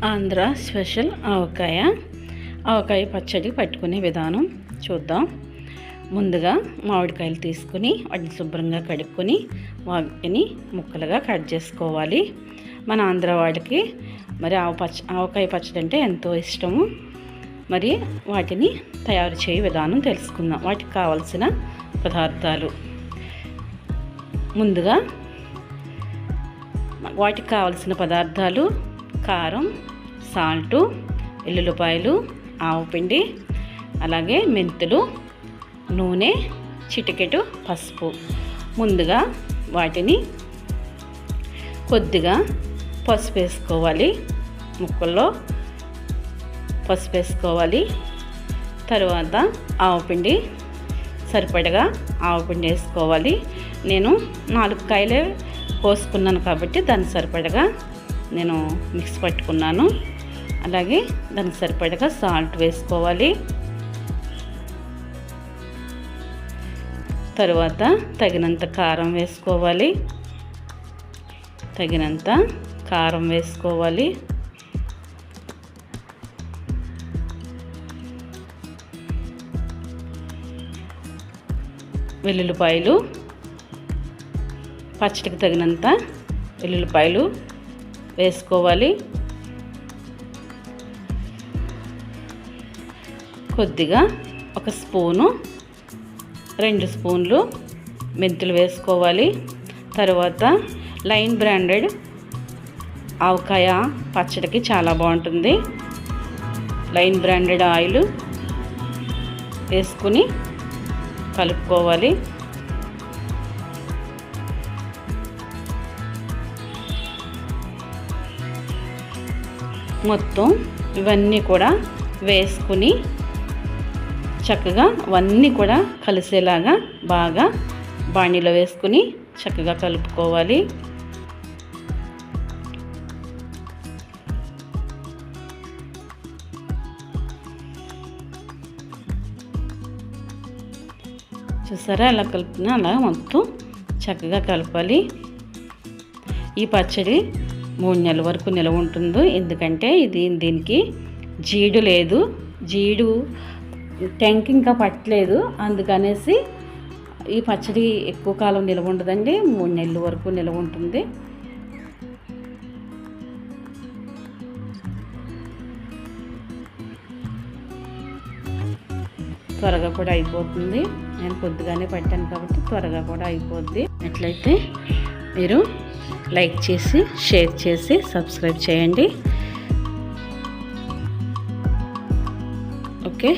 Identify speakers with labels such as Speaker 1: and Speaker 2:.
Speaker 1: Andhra special ఆవకాయ పచ్చడి పట్టుకునే విధానం చూద్దాం. ముందుగా మామిడికాయలు తీసుకుని వాటిని శుభ్రంగా కడుక్కొని వాటిని ముక్కలుగా కట్ చేసుకోవాలి. మన ఆంధ్ర వాడికి మరి ఆవకాయ పచ్చడి అంటే ఎంతో ఇష్టము. మరి వాటిని తయారు చేయ విధానం తెలుసుకుందాం. వాటికి కావలసిన పదార్థాలు ముందుగా వాటికి కావలసిన పదార్థాలు కారం, సాల్టు, ఎల్లుల్లిపాయలు, ఆవపిండి, అలాగే మెంతులు, నూనె, చిటికెడు పసుపు. ముందుగా వాటిని కొద్దిగా పసుపు వేసుకోవాలి, ముక్కల్లో పసుపు వేసుకోవాలి. తరువాత ఆవపిండి సరిపడగా ఆవపిండి వేసుకోవాలి. నేను 4 కాయలే కోసుకున్నాను కాబట్టి దానికి సరిపడగా నేను మిక్స్ పట్టుకున్నాను. అలాగే దానికి సరిపడగా సాల్ట్ వేసుకోవాలి. తరువాత తగినంత కారం వేసుకోవాలి. వెల్లుల్లిపాయలు, పచ్చడికి తగినంత వెల్లుల్లిపాయలు వేసుకోవాలి. కొద్దిగా 1 స్పూను 2 స్పూన్లు మెంతులు వేసుకోవాలి. తర్వాత లైన్ బ్రాండెడ్ ఆవకాయ పచ్చడికి చాలా బాగుంటుంది. లైన్ బ్రాండెడ్ ఆయిల్ వేసుకుని కలుపుకోవాలి. మొత్తం ఇవన్నీ కూడా వేసుకుని చక్కగా అవన్నీ కూడా కలిసేలాగా బాగా బాణీలో వేసుకుని చక్కగా కలుపుకోవాలి. చూసారా ఎలా కలుపుతున్నా అలా మొత్తం చక్కగా కలపాలి. ఈ పచ్చడి 3 నెలల వరకు నిలవ ఉంటుంది. ఎందుకంటే దీనికి జీడు లేదు, జీడు టెంక్ ఇంకా పట్టలేదు. అందుకనేసి ఈ పచ్చడి ఎక్కువ కాలం నిలవ ఉండదండి. 3 నెలల వరకు నిలవ ఉంటుంది. త్వరగా కూడా అయిపోతుంది. నేను కొద్దిగానే పట్టాను కాబట్టి త్వరగా కూడా అయిపోద్ది. అట్లయితే మీరు లైక్ చేసి, షేర్ చేసి, సబ్స్క్రైబ్ చేయండి. ఓకే.